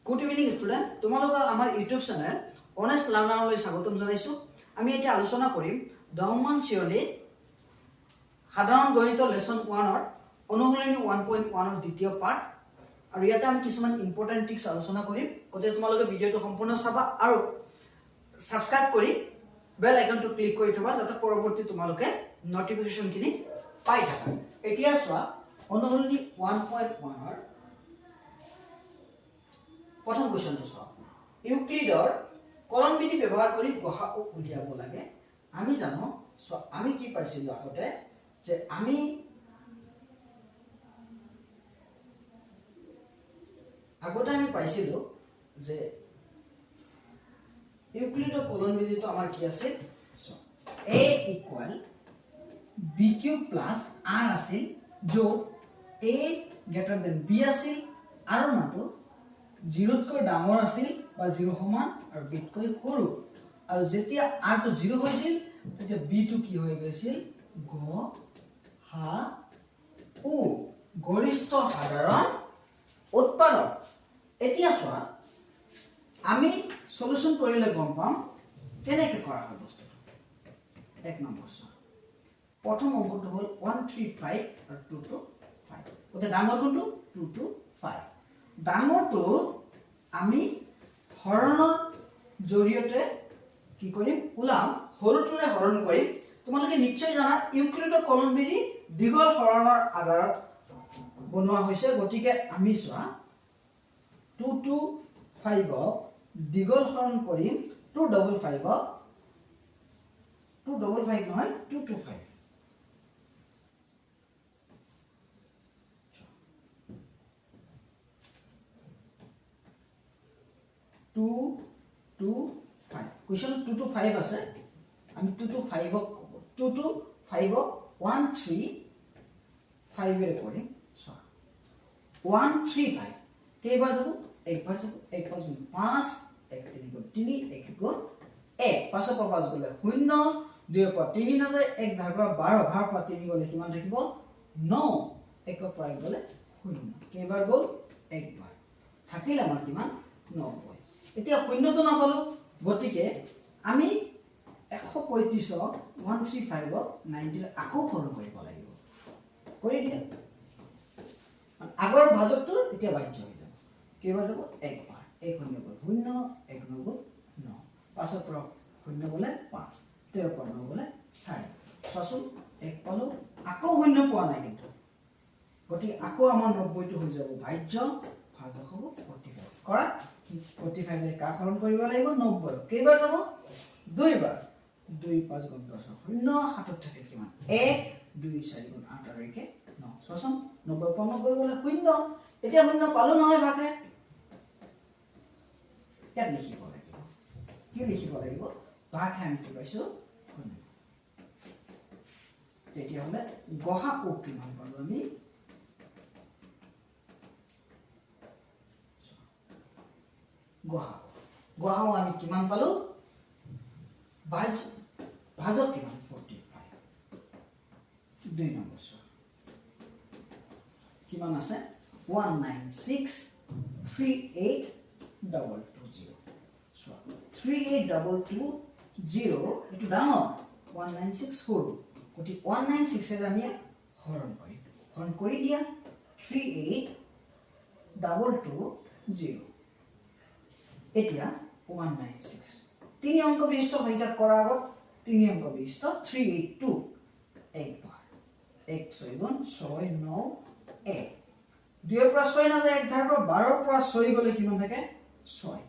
Good evening student, তোমালোকক আমাৰ YouTube channel honest লাৰ্ণাৰলৈ স্বাগতম জনাইছো। আমি এতিয়া আলোচনা কৰিম 10মান শ্ৰেণীৰ সাধাৰণ গণিত লেসন 1ৰ অনুশীলনী 1.1ৰ দ্বিতীয় পাৰ্ট। আৰু ইয়াতে আমি কিছুমান ইম্পৰ্টেন্ট ট্ৰিক্স আলোচনা কৰিম। গতিকে তোমালোকে ভিডিঅটো সম্পূৰ্ণ চাবা আৰু সাবস্ক্ৰাইব কৰি বেল আইকনটো ক্লিক কৰি থবা যাতে পৰৱৰ্তী তোমালোকে নটিফিকেশনখিনি পাই থাকা। এতিয়া চোৱা অনুশীলনী 1.1ৰ প্ৰথম কোৱেশ্চনটো চাও। ইউক্লিডৰ কলন বিধি ব্যৱহাৰ কৰি গসাউ উলিয়াব লাগে। আমি জানো আমি কি পাইছিলো আগতে যে আমি পাইছিলো যে ইউক্লিডৰ কলন বিধিটো আমাৰ কি আছিল, a equal bq plus r আছিল, য'ত a গ্ৰেটাৰ দেন b আছিল আৰু মানটো 0 তকৈ ডাঙৰ আছিল বা 0 সমান আৰু b তকৈ সৰু। আৰু যেতিয়া r টো 0 হৈছিল তেতিয়া b টো কি হৈ গৈছিল, গসাউ, গৰিষ্ঠ সাধাৰণ উৎপাদক। এতিয়া চোৱা আমি সলিউশন কৰিলে গম পাম কেনেকৈ কৰা হয় বস্তুটো। এক নম্বৰ চোৱা, প্ৰথম অংকটো হ'ল 135 আৰু 2 to 5। গতিকে ডাঙৰ কোনটো 2 to 5। ডাঙৰটো আমি হৰণৰ জৰিয়তে কি কৰিম, ওলাম, সৰুটোৰে হৰণ কৰিম। তোমালোকে নিশ্চয় জানা ইউক্লিডৰ কলন বিধি দীঘল হৰণৰ আধাৰত বনোৱা হৈছে। গতিকে আমি চোৱা 2 to 5 দীঘল হৰণ কৰিম 255 নহয় 2 to 5। কুৱেশ্যন 2 to 5 আছে। আমি 2 to 5 135 এৰে কৰিম। 135 কেইবাৰ যাব, একবাৰ যাব, 1 5 5, 1 3 3, 1 1, 5 পৰা 5 গলে 0, 2 পৰা 3 নাযায়, 1 ধাৰ পৰা 12, ভাৰ পৰা 3 গলে কিমান থাকিব 9, 1 পৰা 1 গলে 0। কেইবাৰ গল, একবাৰ থাকিল আমাৰ কিমান 90। এতিয়া শূন্যটো নাপালো, গতিকে আমি 135 135 90 আকৌ হৰণ কৰিব লাগিব। কৰি দিয়া আগৰ ভাজকটো এতিয়া বাধ্য হৈ যাব। কেইবাৰ যাব, একবাৰ, 1 শূন্য গল 0, 1 9 গল 9, 5 পৰা 0 গলে 5, 13 পৰা 9 গলে 4। চোৱাচোন 1 পালো, আকৌ 0 পোৱা নাই কিন্তু, গতিকে আকৌ আমাৰ 90টো হৈ যাব ভাজ্য, ভাজক হ'ব 45। কৰা 45 এ কাক হৰণ কৰিব লাগিব, 90। কেইবাৰ যাব, দুইবাৰ, 2 5 গুণ 10 0, 7 থাকে কিমান 1, 2 4 গুণ 8 আৰু 1 9। চোৱাচোন 90 পৰা 90 গলে 0। এতিয়া 0 পালো নহয় ভাগে, ইয়াত লিখিব লাগিব। কি লিখিব লাগিব, ভাগে আমি কি পাইছো 0। তেতিয়াহ'লে গসাউ কিমান পালো আমি, গসাউ আমি কিমান পালো, ভাজক কিমান 45। 2 নম্বৰ কিমান আছে 196382220। 38220 এটো ডাঙৰ, 196 সৰু। গতিকে 196 এৰ আমি হৰণ কৰিম। হৰণ কৰি দিয়া 38220। এতিয়া 196 তিনি অংক বিশিষ্ট সংখ্যা কৰাৰ আগত 3 অংক বিশিষ্ট 382 একবাৰ, 1 6 গুণ 6 9 1, 2 পৰা 6 নাযায়, 1 ধাৰ পৰা 12 পৰা 6 গলে কিমান থাকে 6,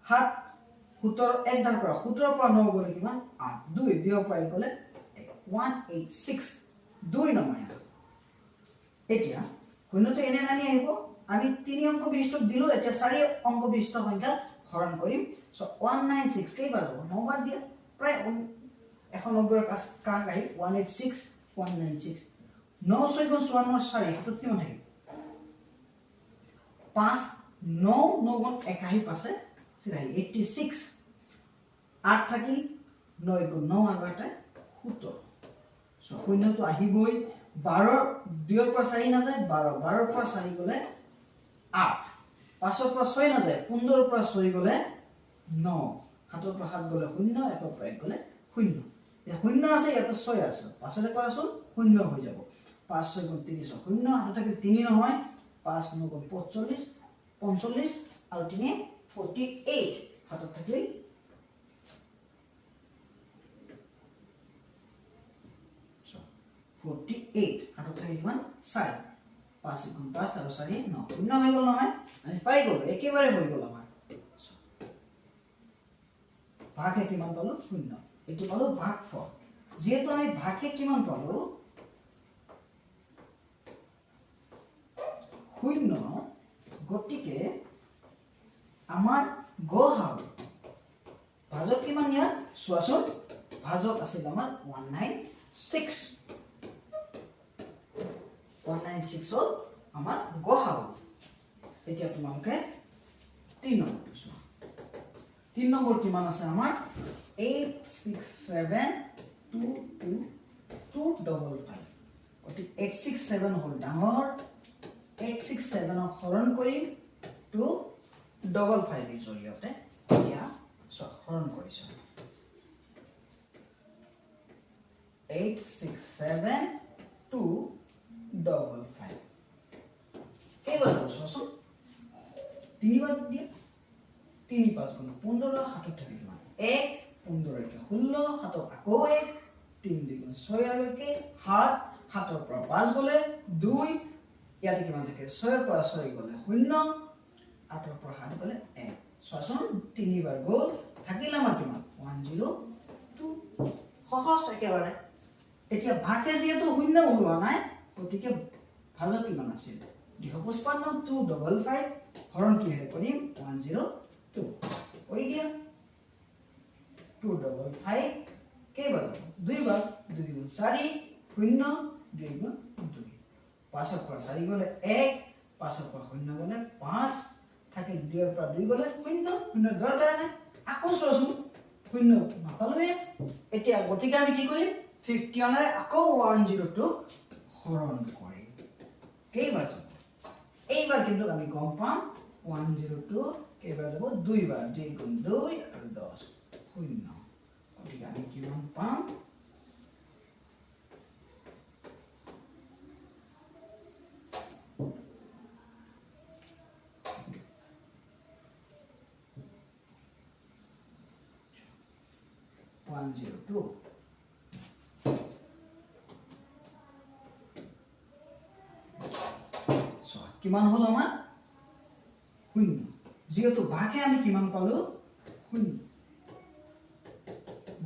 7 17, 1 ধাৰ পৰা 17 পৰা 9 গলে কিমান 8, 2 2 পৰা 1 গলে 186 2 নহয়। এতিয়া শূন্যটো এনে নামি আহিব, আমি 3 অংক বিশিষ্ট দিলো, এতিয়া 4 অংক বিশিষ্ট সংখ্যা হৰণ কৰিম। 196 কেইবাৰ যাব, 9 বাৰ দিয়া, প্ৰায় 190 কাষ আহি 186 196, 9 6 গুণ 54 4, হাতত কিমান থাকিব 5, 9 9 গুণ 81 পাছে চিধা 86, 8 থাকিল, 9 গুণ 9 আৰু এটা 17। শূন্যটো আহিবই, 12 2 পৰা 4 নাযায়, 12 12 পৰা 4 গলে 8, 5ৰ পৰা 6 নাযায় 15ৰ পৰা 6 গ'লে 9 7ৰ পৰা 7 গ'লে 0 1ৰ পৰা 1 গ'লে 0 এতিয়া 0 আছে ইয়াতে 6 আছে 5লে কৰাচোন 0 হৈ যাব 5 6 গুণ 30 0 হাতত থাকে 3 নহয় 5 9 গুণ 45 45 আৰু 3 48 হাতত থাকে 48 হাতত থাকে কিমান 4 5 গুণ 5 আৰু 4 9 0 হৈ গ'ল নহয় আমি পাই গ'লো একেবাৰে হৈ গ'ল আমাৰ ভাগে কিমান পালো 0 এটো পালো ভাগফল যেহেতু আমি ভাগে কিমান পালো 0 গতিকে আমাৰ গহাল ভাজক কিমান ইয়াত চোৱাচোন ভাজক আছিল আমাৰ 196 196 হল আমাৰ গহাল এতিয়া তোমালোকে 3 নম্বৰ চোৱা 3 নম্বৰ কিমান আছে আমাৰ 8672255 গতিকে 867 হল ডাঙৰ 867 হৰণ কৰি 255 এৰ জৰিয়তে এতিয়া হৰণ কৰিছো 8672255 কেইবাৰ চোৱাচোন 3 বাৰ দিয়ে 3 5 গুণ 15 হাতত থাকে কিমান 1 15 একে 16 হাতত আকৌ 1 3 2 গুণ 6 আৰু একে 7 হাতৰ পৰা 5 গ'লে 2 ইয়াতে কিমান থাকে 6 ৰ পৰা 6 গ'লে 0 8 ৰ পৰা 7 গ'লে 1 চোৱাচোন 3 বাৰ গ'ল থাকিল আমাৰ কিমান 102 সহজ একেবাৰে এতিয়া ভাগে যেহেতু 0 ওলোৱা নাই গতিকে ভাজক কিমান আছিল 255 255 হৰণ কিহে কৰিম 102 কৰি দিয়া 255 কেইবাৰ দুইবাৰ 2 গুণ 4 0 2 গুণ 2 5 ৰ পৰা 4 গ'লে 1 5 ৰ পৰা 0 গ'লে 5 থাকিল 2 ৰ পৰা 2 গ'লে 0 0 দৰকাৰ নাই আকৌ চোৱাচোন 0 নাপালোৱে এতিয়া গতিকে আমি কি কৰিম 51 ৰে আকৌ 102 হৰণ কৰিম কেইবাৰ যাব এইবাৰ কিন্তু আমি গম পাম 102 কেইবাৰ যাব দুইবাৰ 2 গুণ 2 আৰু 10 0 গতিকে আমি কিমান পাম কিমান হল আমাৰ 0 যেহেতু ভাগে আমি কিমান পালো 0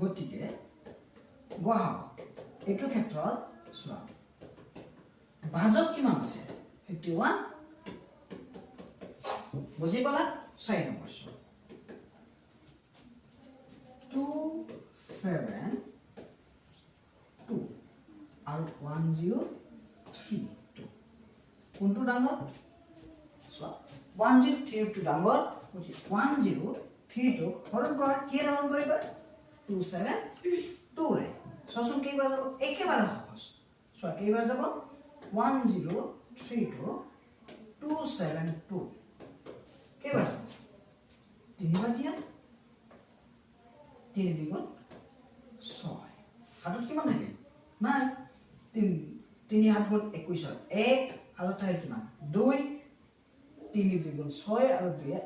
গতিকে গহাও এইটো ক্ষেত্ৰত চোৱা ভাজক কিমান আছে 51 বুজি পালা 6 নম্বৰ চোৱা 272 আৰু 1032 কোনটো ডাঙৰ চোৱা 1032 ডাঙৰ গতি 1032 হৰণ কৰা কি হৰণ কৰিবা 272 ৰে চোৱাচোন কেইবাৰ যাব একেবাৰে সহজ চোৱা কেইবাৰ যাব 1032 272 কেইবাৰ যাব তিনিবাৰ দিয়া 3 2 গুণ 6 হাতত কিমান থাকে নাই 3 7 গুণ 21 1 হাতত থাকে কিমান 2 3 2 গুণ 6 আৰু 2 8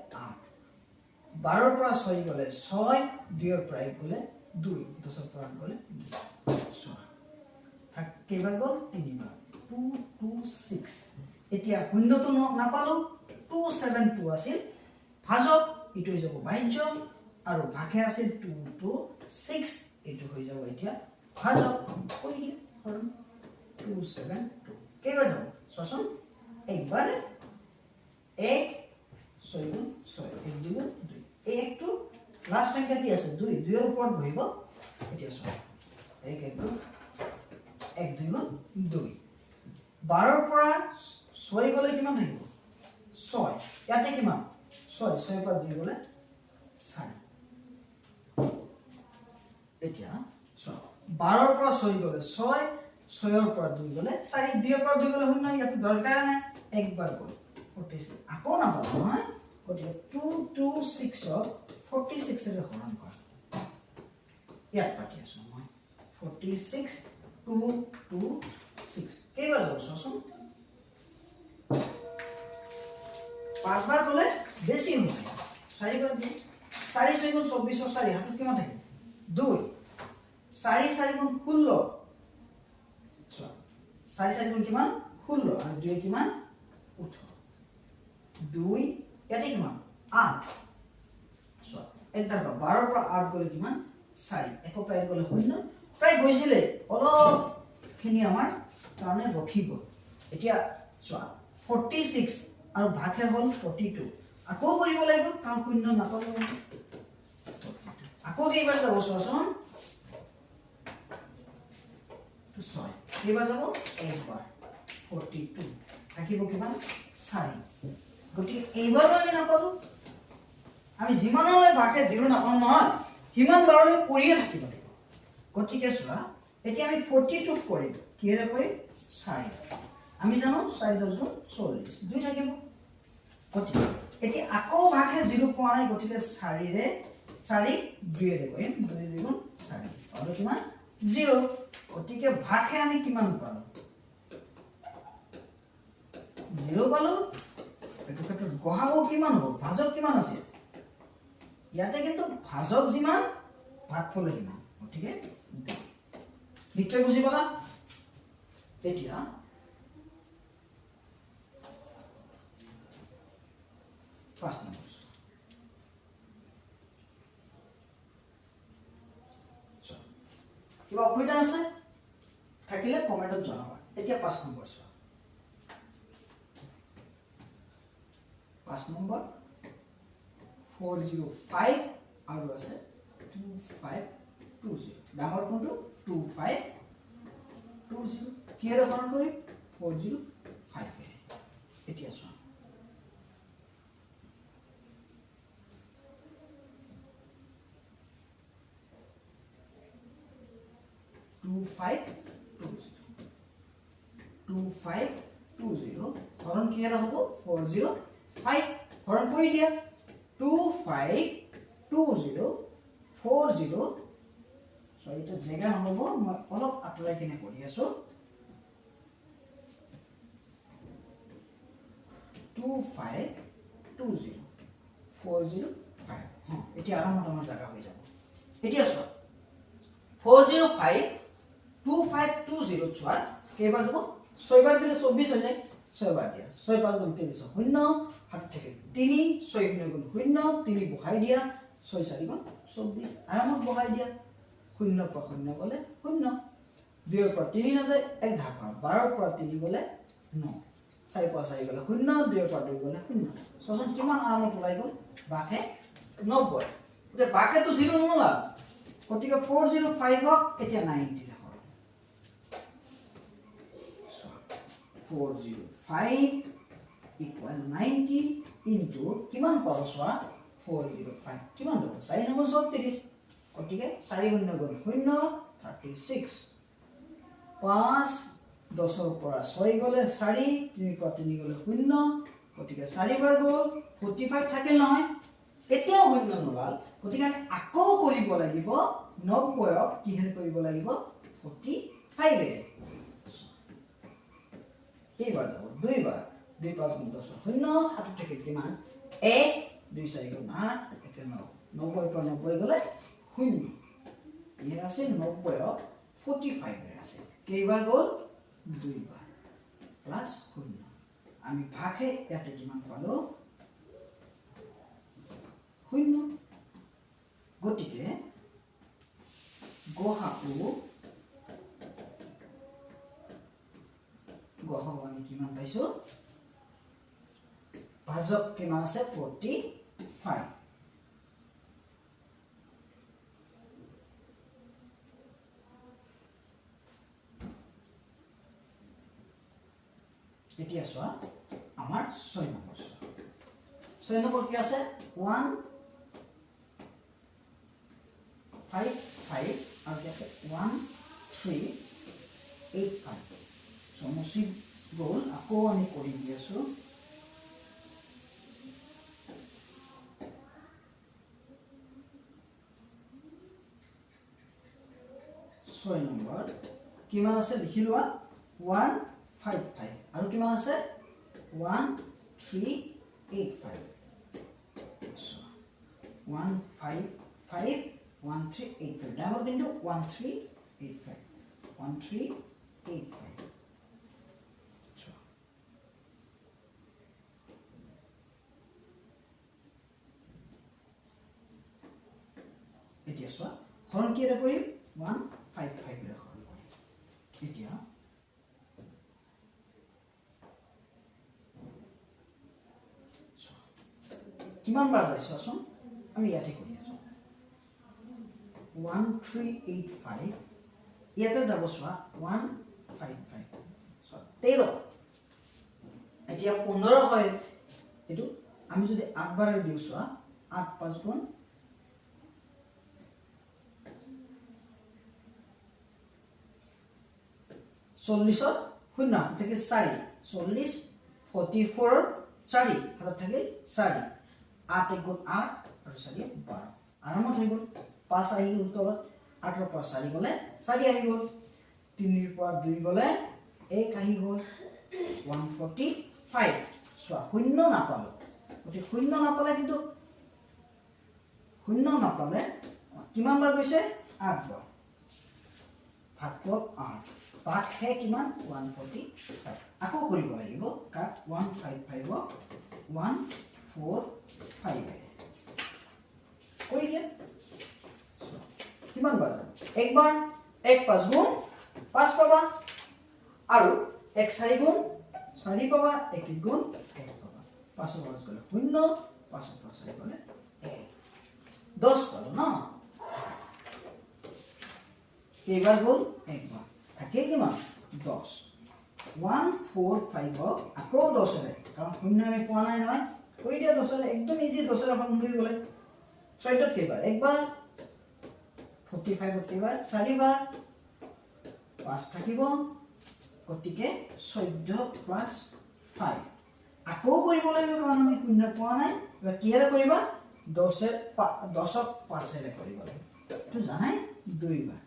12 ৰ পৰা 6 গ'লে 6 2 ৰ পৰা 1 গ'লে 2 10 ৰ পৰা 8 গ'লে 2 6 থাক কেইবাৰ গ'ল তিনিবাৰ 226 এতিয়া শূন্যটো নাপালো 272 আছিল ভাজক ইটো হৈ যাব ভাজ্য আৰু ভাগে আছিল 226 এটো হৈ যাব এতিয়া ভাজক কৰি দিয়া হৰণ 272 কেইবাৰ যাব চোৱাচোন একবাৰ 1 6 গুণ 6 1 2 গুণ 2 এই একটো লাষ্ট সংখ্যা কি আছে 2 2 এর উপর বহিব এতিয়া চোৱা 1 1 2 1 2 গুণ 2 12 ৰ পৰা 6 গ'লে কিমান থাকিব 6 ইয়াতে কিমান 6 6 পৰা 2 গ'লে 4 এতিয়া চোৱা 12 ৰ পৰা 6 গ'লে 6 6 ৰ পৰা 2 গ'লে 4 2 ৰ পৰা 2 গ'লে 0 ইয়াতে দৰকাৰ নাই একবাৰ গ'ল 46 আকৌ নাপাব নহয় গতিকে 2 2 6 46 এৰে হৰণ কৰা ইয়াত পাতি আছো মই 46 2 2 6 কেইবাৰ যাব চোৱাচোন 5 বাৰ গলে বেছি হৈ যায় 4 বাৰ দি 4 6 গুণ 24 4 হাতত কিমান থাকে 2 4 4 গুণ 16 চোৱা 4 4 গুণ কিমান 16 আৰু 2 কিমান 18 2 ইয়াতে কিমান 8 চোৱা একদম 12 পৰা 8 গলে কিমান 4 এক পৰা 1 গলে 0 প্ৰায় গৈছিলে অলপ খিনি আমাৰ কাৰণে ৰখি গল এতিয়া চোৱা 46 আৰু ভাগে হল 42 আকৌ কৰিব লাগিব কাম 0 নাপালো আকৌ কেইবাৰ যাব চোৱাচোন তো 6 কেইবাৰ যাব একবাৰ 42 থাকিব কিমান 4 গতি এইবাৰ আমি নাপালো আমি যিমানলৈ ভাগে 0 নাপাম নহয় হিমান বাৰলৈ কৰিয়ে থাকিব লাগিব গতিকে চোৱা এতিয়া আমি 42 কৰিম কিহেৰে কৰিম 4 আমি জানো 4 10 গুণ 40 2 থাকিব গতিকে এতিয়া আকৌ ভাগে 0 পোৱা নাই গতিকে 4 ৰে 4 2 ৰে কৰিম 2 2 গুণ 4 আৰু কিমান 0 গতিকে ভাগে আমি কিমান পালো 0 পালো এটো ক্ষেত্ৰত গহাও কিমান হ'ব ভাজক কিমান আছে ইয়াতে কিন্তু ভাজক যিমান ভাগফল কিমান গতিকে নিশ্চয় বুজি পালা এতিয়া পাঁচ নম্বৰ কিবা অসুবিধা আছে থাকিলে কমেন্টত জনাবা এতিয়া 5 নম্বৰ চোৱা 5 নম্বৰ 405 আৰু আছে 2520 ডাঙৰ কোনটো 2520 কিহেৰে হৰণ কৰি 405 এতিয়া চোৱা 2520 হৰণ কিহেৰে হ'ব 405 হৰণ কৰি দিয়া 2520 40 সো এটা জায়গা নহব মই অলপ আতৰাই কিনে কৰি আছো 2520 405 এতিয়া আৰামত আমাৰ জায়গা হৈ যাব এতিয়া চোৱা 405 2520 চোৱা কেইবাৰ যাব 6 বাৰ দিলে 24 হৈ যায় 6 বাৰ দিয়া 6 5 গুণ 3 0 হাত থেকে 3 6 গুণ 0 3 বহাই দিয়া 6 4 গুণ 24 আৰামত বহাই দিয়া 0 পৰা 0 গলে 0 2 পৰা 3 নাযায় 1 ধাৰ পৰা 12 পৰা 3 গলে 9 4 পৰা 4 গলে 0 2 পৰা 2 গলে 0 সচন কিমান আৰামত ওলাই গল বাকে 90 এতিয়া বাকে তো 0 নহলা গতিকে 405 হক এতিয়া 90 405 equal 90 into কিমান পাব সোয়া 405 কিমান হ'ব 4 নম্বৰ 36 গতিকে 4 গুণ 9 0 36 5 10 ৰ পৰা 6 গলে 4 3 পৰা 3 গলে 0 গতিকে 4 বাৰ গল 45 থাকিল নহয় এতিয়াও 0 নলাল গতিকে আমি আকৌ কৰিব লাগিব 90ক কিহেৰে কৰিব লাগিব 45 এৰে কেইবাৰ যাব 2 বাৰ 2 5 গুণ 10 0 হাতত থাকে কিমান 1 2 4 গুণ 8 1 9 90 পৰা 90 গলে 0 ইয়াৰ আছে 90 45 এৰ আছে কেইবাৰ গল 2 বাৰ প্লাস 0 আমি ভাগে ইয়াতে কিমান পালো 0 গটিকে গহাও আমি কিমান পাইছো ভাজক কিমান আছে 45 এতিয়া চোৱা আমাৰ 6 নম্বৰ 6 নম্বৰ কি আছে 1 5 5 আৰু কি আছে 1 3 8 5 সমষ্টি গল আকৌ আমি কৰি দি আছো 6 নম্বৰ কিমান আছে লিখি লোৱা 155 আৰু কিমান আছে 1385 155 1385 ডাঙৰ বিন্দু 1385 1385 এতিয়া চোৱা হৰণ কি এটা কৰিম 155 ৰে হৰণ কৰিম এতিয়া কিমান বাৰ যায় চোৱাচোন আমি ইয়াতে কৰি আছো 1385 ইয়াতে যাব চোৱা 155 চোৱা 13 এতিয়া 15 হয় এটো আমি যদি 8 বাৰ দিও চোৱা 8 5 গুণ 40 শূন্য থেকে 4 40 44 4 হাত থেকে 4 8 গুণ 8 আৰু 4 12 আৰামত হৈ গ'ল 5 আহি গ'ল তলত 8 ৰ পৰা 4 গলে 4 আহি গ'ল 3 ৰ পৰা 2 গলে 1 আহি গ'ল 145 সোৱা শূন্য নাপালো গতি শূন্য নাপালে কিন্তু শূন্য নাপালে কিমান বাৰ গৈছে 8 বাৰ ভাগফল 8 পাক হে কিমান 145 আকৌ কৰিব লাগিব কাক 155 145 কৰি দিয়া কিমান বাৰ একবাৰ 1 5 গুণ 5 পাবা আৰু 1 4 গুণ 4 পাবা 1 গুণ 1 পাবা 5 বাৰ গলে 0 5 পৰা 4 গলে 1 10 পালো না কেইবাৰ গ'ল একবাৰ থাকে কিমান 10 145 আকৌ 10 ৰে কাৰণ শূন্য আমি পোৱা নাই নহয় কৰি দিয়া 10 ৰে একদম ইজি 10 ৰে হৰণ কৰি গলে 14 কেইবাৰ একবাৰ 45 কেইবাৰ 4 বাৰ 5 থাকিব গতিকে 14 প্লাস 5 আকৌ কৰিব লাগিব কাৰণ আমি শূন্য পোৱা নাই এবাৰ কিহেৰে কৰিবা 10 ক 5 ৰে কৰিব লাগিব তো জানাই 2 বাৰ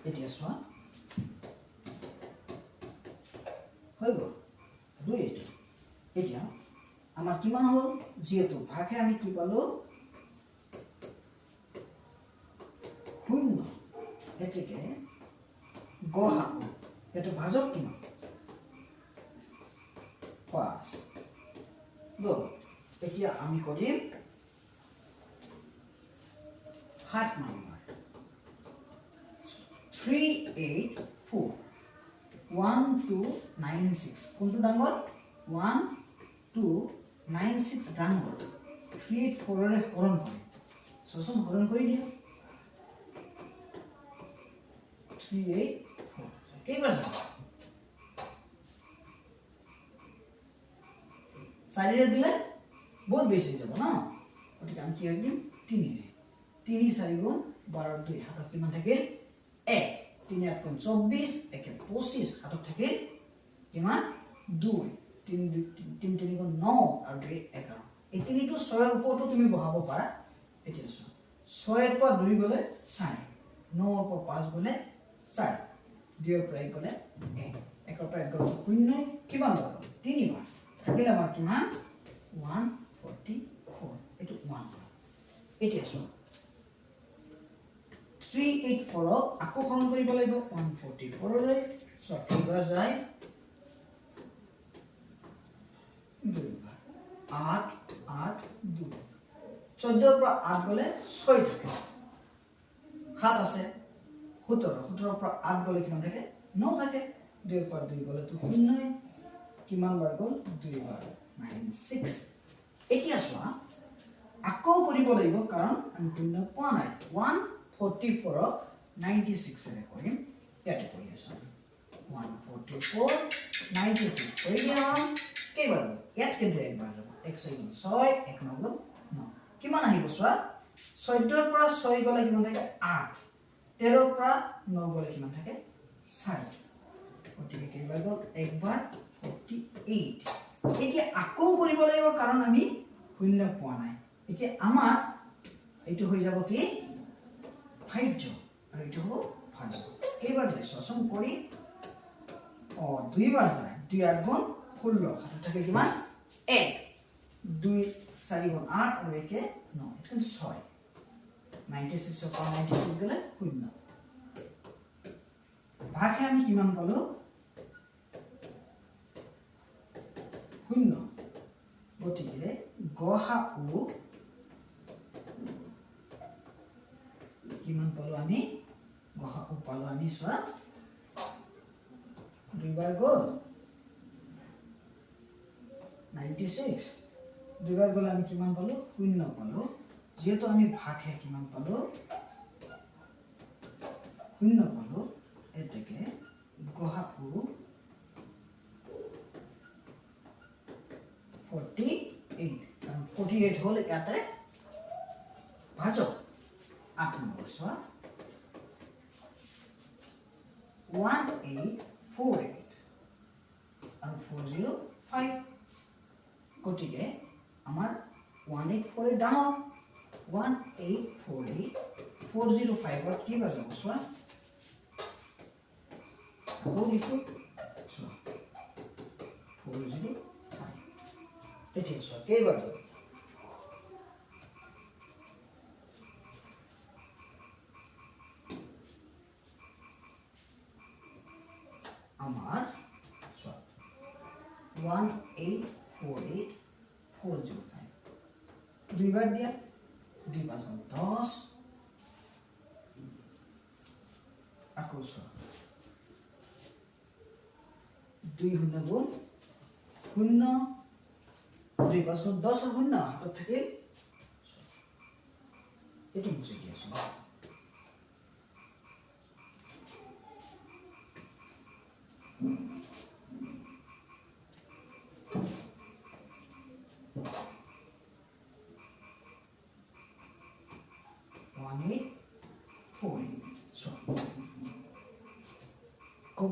এতিয়া চোৱা হৈ গ'ল 2 এতিয়া আমাৰ কিমান হ'ল যেহেতু ভাগে আমি কি পালো শূন্য এটিকে গহা এটো ভাজক কিমান 5 গ'ল এতিয়া আমি কৰিম 7 নম্বৰ 384 1296 কোনটো ডাঙৰ 1296 ডাঙৰ 384 ৰে হৰণ কৰি সসম হৰণ কৰি দিয়া 384 কেইবাৰ যাব 4 ৰে দিলে বহুত বেছি যাব না গতিকে আমি কি দিম 3 ৰে 3 4 গুণ 12 2 হাতত কিমান থাকে 1 3 8 গুণ 24 1 25 হাতত থাকে কিমান 2 3 3 3 গুণ 9 আৰু 2 11 এই তিনিটো 6 ৰ ওপৰতো তুমি বহাব পাৰা এতিয়া 6 ৰ পৰা 2 গলে 4 9 ৰ পৰা 5 গলে 4 2 ৰ পৰা 1 গলে 1 1 ৰ পৰা 1 গলে 0 কিমান বাৰ 3 বাৰ থাকিলে আমাৰ কিমান 144 এটো 1 এতিয়া চোৱা 384 আকৌ হৰণ কৰিব লাগিব 144 ৰে সো কেইবাৰ যায় 2 বাৰ 8 8 2 14 ৰ পৰা 8 গলে 6 থাকে 7 আছে 17 17 ৰ পৰা 8 গলে কিমান থাকে 9 থাকে 2 ৰ পৰা 2 গলে তো 0 কিমান বাৰ গল 2 বাৰ 96 এতিয়া চোৱা আকৌ কৰিব লাগিব কাৰণ আমি শূন্য পোৱা নাই 144 96 ৰে কৰিম ইয়াতে কৰি আছো 144 96 কৰি দিয়া কেইবাৰ ইয়াত কিন্তু একবাৰ যাব 106 1 9 9 কিমান আহিব চোৱা 14 ৰ পৰা 6 গলে কিমান থাকে 8 13 ৰ পৰা 9 গলে কিমান থাকে 4 গতিকে কেইবাৰ গ'ল একবাৰ 48 এতিয়া আকৌ কৰিব লাগিব কাৰণ আমি শূন্য পোৱা নাই এতিয়া আমাৰ এইটো হৈ যাব কি ভাজ্য আৰু এইটো হ'ব ভাজ্য কেইবাৰ যায় চোৱাচোন কৰি দুইবাৰ যায় 2 8 গুণ 16 হাতত থাকে কিমান 1 2 4 গুণ 8 আৰু 1 9 কিন্তু 6 96 পৰা 96 গ'লে শূন্য ভাগে আমি কিমান পালো শূন্য গতিকে গসাউ কিমান পালো আমি গসাউ পালো আমি চোৱা দুইবাৰ গ'ল 96 দুইবাৰ গ'লে আমি কিমান পালো শূন্য পালো যেহেতু আমি ভাগে কিমান পালো শূন্য পালো এতেকে গসাউ 48 কারণ 48 হল ইয়াতে ভাজক 8 নম্বৰ চোৱা 1848 আৰু 405 গতিকে আমাৰ 1848 ডাঙৰ 1848 405 ত কি বাজব চোৱা আকৌ লিখো চোৱা 405 ঠিক আছে কেইবাৰ যাব আমার 1848 405 দুইবার দিয়া 2 5 10 আকৌ 2 শূন্য গুণ শূন্য 2 5 গুণ 10 শূন্য হাতত থাকে এটো মুছে দিয়া আছে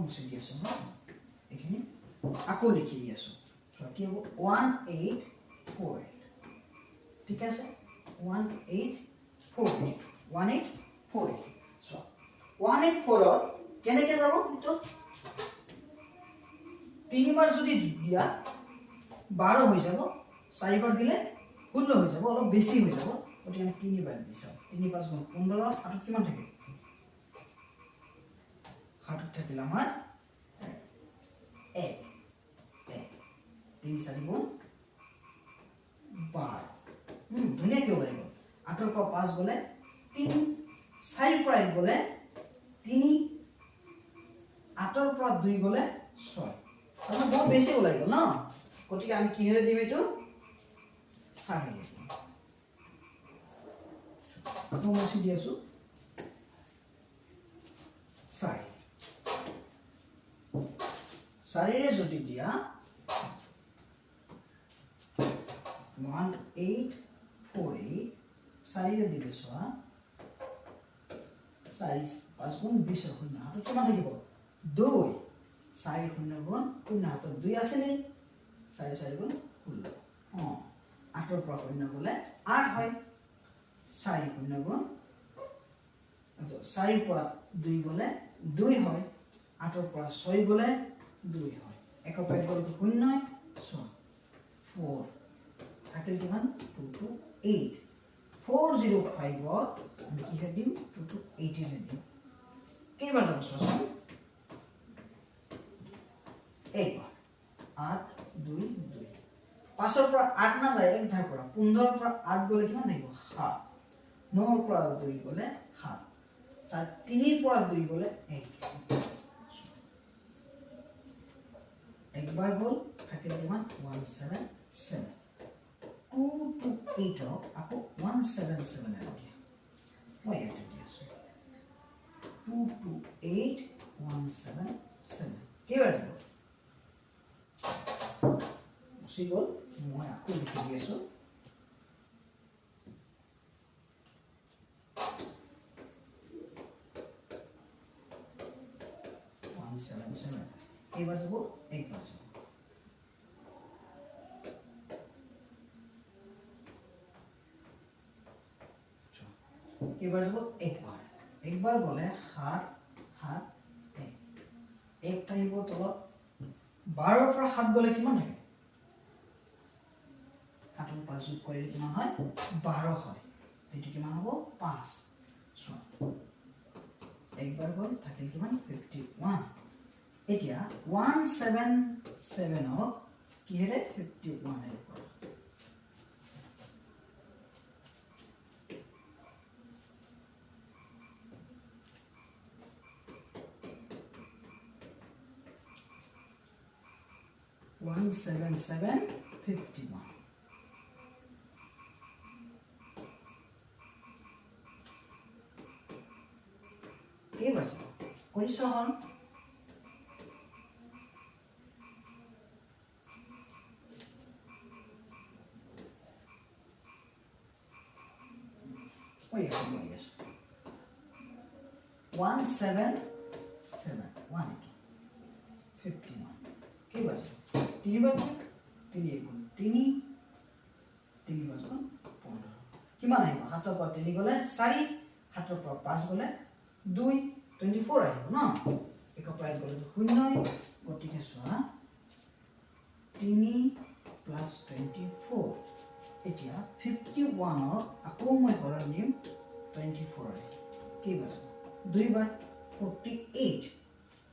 মুছে দি আছো এইখিনি আকৌ লিখি দি আছো কি হ'ব 1848 ঠিক আছে 1848 1848 কেনেকৈ যাব এইটো তিনিবাৰ যদি দিয়া 12 হৈ যাব চাৰিবাৰ দিলে 16 হৈ যাব অলপ বেছি হৈ যাব গতিকে আমি তিনিবাৰ দিছোঁ 3 5 গুণ 15 হাতত কিমান থাকে হাতত থাকিল আমাৰ 1 3 4 গুণ 12 ধুনীয়াকৈ ওলাই গ'ল 8 পৰা 5 গ'লে 3 4 পৰা 1 গ'লে 3 8 পৰা 2 গ'লে 6 তাহলে বহুত বেছি ওলাই গ'ল ন গতিকে আমি কিহেৰে দিম এইটো 4 দিম আকৌ মুছি দি আছো 4 ৰে যদি দিয়া 1848 4 ৰে দিলে চোৱা 4 5 গুণ 20 শূন্য হাতত কিমান থাকিব 2 4 শূন্য গুণ শূন্য হাতত 2 আছে নে 4 4 গুণ 16 8 পৰা শূন্য গ'লে 8 হয় 4 শূন্য গুণ 4 পৰা 2 গ'লে 2 হয় 8 পৰা 6 গ'লে 2 হয় 1 পৰা 1 গ'লে শূন্য হয় 4 থাকিল কিমান 228 405 আমি কি দিম 228 ৰে দিম কেইবাৰ যাব চোৱাচোন একবাৰ 8 2 2 5 পৰা 8 না যায় এক ভাগ পৰা 15 পৰা 8 গ'লে কিমান থাকিব 7 9 পৰা 2 গ'লে 7 3 পৰা 2 গ'লে 1 একবাৰ গ'ল থাকিল কিমান 177 2 to 8 আকৌ 177 আৰু দিয়া মই ইয়াতে দি আছো 2 to 8 177 কেইবাৰ যাব মুছি গ'ল মই আকৌ লিখি দি আছো 177 কেইবাৰ যাব একবাৰ যাব কেইবাৰ যাব একবাৰ গ'লে 7 7 1 থাকিব তলত 12 পৰা 7 গ'লে কিমান থাকে 7 ৰ পৰা যোগ কৰিলে কিমান হয় 12 হয় এইটো কিমান হ'ব 5 একবাৰ গ'ল থাকিল কিমান 51 এতিয়া 177 ক কিহেৰে 51 এৰ পৰা One seven seven 51 কেইবাৰ যাব কৰিছো হল ওই আছে 177 51 কেইবাৰ যাব 3 বাৰ 3 গুণ 3 3 বাৰ 15 কিমান আহিব 7 ৰ পৰা 3 গ'লে 4 7 ৰ পৰা 5 গ'লে 2 24 আহিব ন এক পৰা গ'লে 0 গতিকে চোৱা 3 প্লাস 24 এতিয়া 51 ক আকৌ মই ঘৰৰ নিম 24 আহিব কেইবাৰ 2 বাৰ 48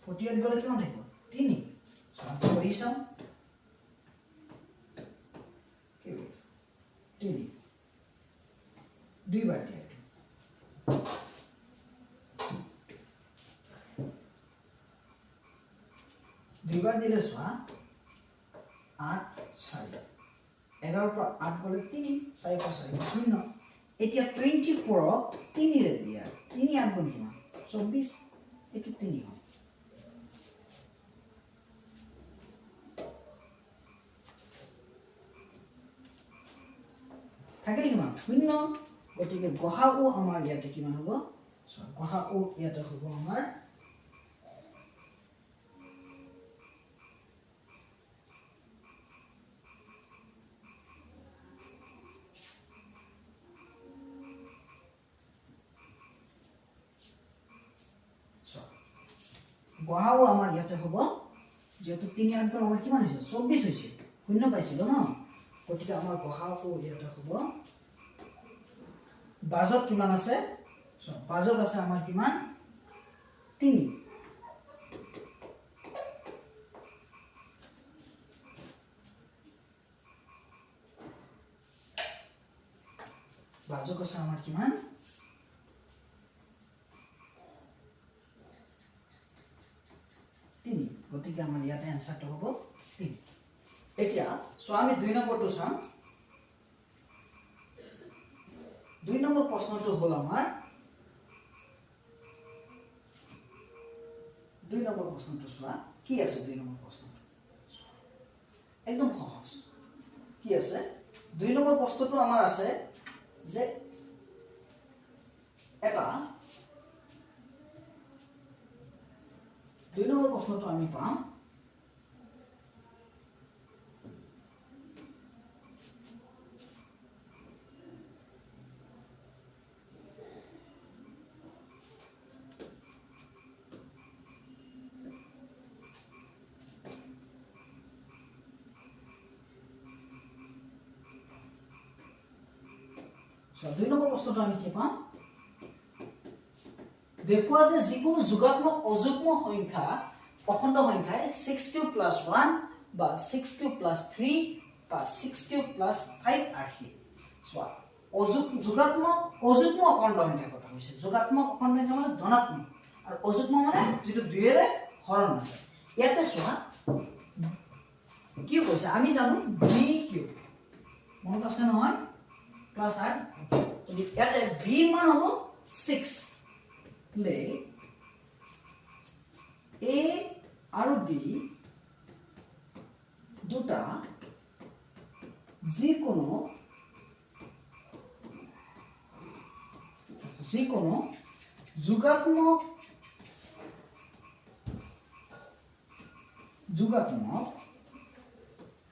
48 গ'লে কিমান থাকিব 3 চোৱা কৰি চাম 3 2 বাৰ দিয়া দুইবাৰ দিলে চোৱা 8 4 11 পৰা 8 গ'লে 3 4 পৰা 4 0 এতিয়া 24 ক 3 ৰে দিয়া 3 8 গুণ কিমান 24 এটো 3 হয় থাকিল কিমান 0 গতিকে গহাও আমাৰ ইয়াতে কিমান হ'ব গহাও ইয়াতে হ'ব আমাৰ গহাও আমাৰ ইয়াতে হ'ব যেহেতু 3 8 গুণ আমাৰ কিমান হৈছে 24 হৈছে শূন্য পাইছিল ন গতিকে আমাৰ গহাও ইয়াতে হ'ব বাজত কিমান আছে বাজত আছে আমাৰ কিমান 3 বাজত আছে আমাৰ কিমান 3 গতিকে আমাৰ ইয়াতে আনসাৰটো হ'ব 3 এতিয়া সো আমি 2 নম্বৰটো চাম 2 নম্বৰ প্ৰশ্নটো হল আমাৰ 2 নম্বৰ প্ৰশ্নটো চোৱা কি আছে 2 নম্বৰ প্ৰশ্নটো একদম সহজ কি আছে 2 নম্বৰ প্ৰশ্নটো আমাৰ আছে যে এটা 2 নম্বৰ প্ৰশ্নটো আমি পাম So, 2 নম্বৰ প্ৰশ্নটো আমি কি পাম দেখুৱা যে যিকোনো যোগাত্মক অযুগ্ম সংখ্যা অখণ্ড সংখ্যায় 6³ + 1 বা 6³ + 3 বা 6³ + 5 আৰ্হি চোৱা যোগাত্মক অযুগ্ম অখণ্ড সংখ্যাৰ কথা কৈছে যোগাত্মক অখণ্ড সংখ্যা মানে ধনাত্মক আৰু অযুগ্ম মানে যেটো 2 এৰে হৰণ হয় ইয়াতে চোৱা কি কৈছে আমি জানো b³ মনত আছে নহয় ক্লাস 8 ইয়াতে b মান হ'ব 6 প্লে a আৰু b দুটা যিকোনো যোগাত্মক যোগাত্মক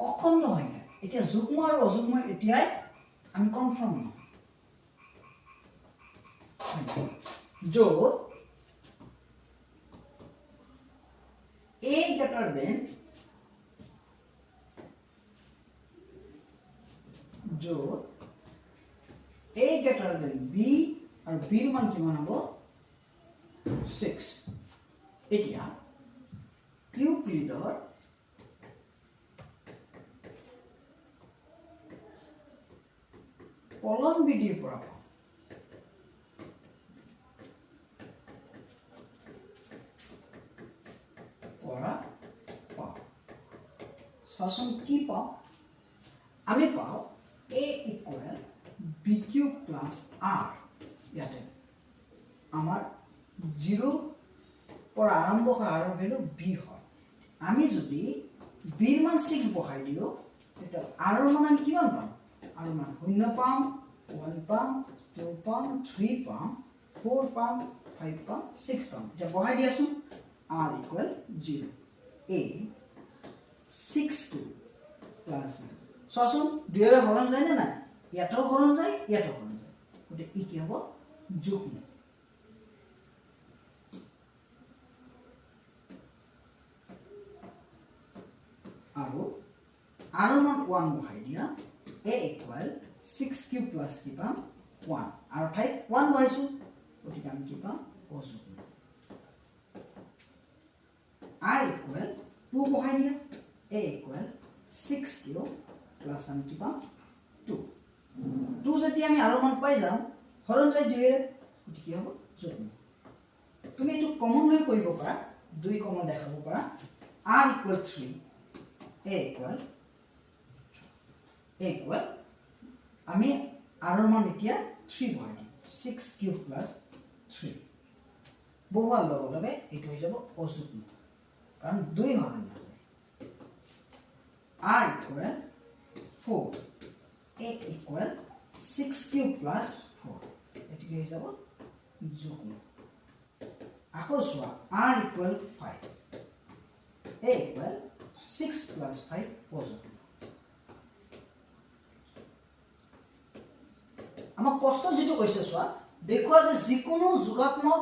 অখণ্ড সংখ্যা এতিয়া যুগ্ম আৰু অযুগ্ম এতিয়াই আমি কনফাৰ্ম নহয় য'ত a greater than য'ত a greater than b আৰু b ৰ মান কিমান হ'ব 6 এতিয়া ইউক্লিডৰ কলন বিধিৰ পৰা চাচোন কি পাওঁ আমি পাওঁ a equal b cube plus r ইয়াতে আমাৰ 0 পৰা আৰম্ভ হয় আৰু ভ্যালু b হয় আমি যদি b ৰ মান 6 বহাই দিও তেতিয়া r ৰ মান আমি কিমান পাম r ৰ মান 0 পাম 1 পাম 2 পাম 3 পাম 4 পাম 5 পাম 6 পাম এতিয়া বহাই দিয়াছোন r ইকুৱেল 0 a 6 প্লাস চাচোন দুইৰে হৰণ যায় না নাই ইয়াতো হৰণ যায় ইয়াতো হৰণ যায় গতে ই কি হ'ব যুগ্ম আৰু r মান 1 বহাই দিয়া a ইকুৱেল 6 কিউব প্লাস কি পাম 1 আৰু ঠাইত 1 বহাইছো গতিকে আমি কি পাম অযুগ্ম r ইকুৱেল 2 বহাই দিয়া a equal 6 কিউব প্লাস আমি কি পাম 2 2 যদি আমি আরো মান পাই যাও হরণ যায় 2 এর এটি কি হবে যুগ্ম তুমি এটো কমন লৈ কৰিব পাৰা 2 কমন দেখাব পাৰা r equal 3 a equal আমি r ৰ মান এতিয়া 3 বহাই দিম 6 কিউব প্লাস 3 বহুৱাৰ লগে লগে এটো হৈ যাব অযুগ্ম কাৰণ 2 হৰণ যায় r equal 4 a equal 6 cube plus 4 এটি কি হয়ে যাব যুগ্ম আকৌ সোয়া r equal 5 a equal 6 plus 5 অযুগ্ম আমাক প্ৰশ্ন যেটো কৈছে সোয়া দেখুৱা যে যিকোনো যোগাত্মক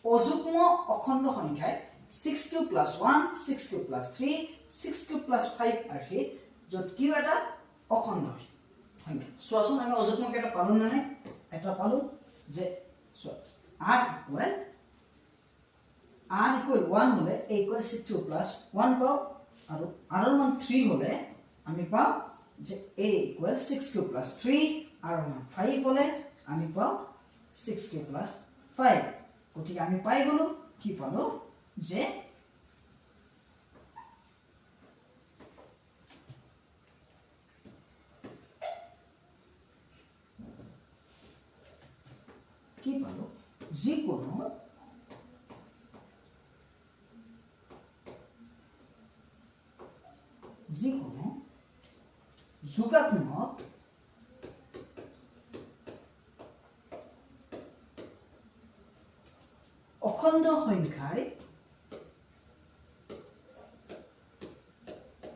অযুগ্ম অখণ্ড সংখ্যায় 6 cube plus 1 6 cube plus 3 6 cube plus 5 আর হে যত কি এটা অখণ্ড সংখ্যা সোয়াচোন আমি অযুগ্ম কেটা পালো না নাই এটা পালো যে r equal 1 হলে a equal 6 cube plus 1 পাও আৰু r ৰ মান 3 হলে আমি পাও যে a equal 6 cube plus 3 r ৰ মান 5 হলে আমি পাও 6 cube plus 5 গতিকে আমি পাই গলো কি পালো যে কি পালো যিকোনো যোগাত্মক অখণ্ড সংখ্যায়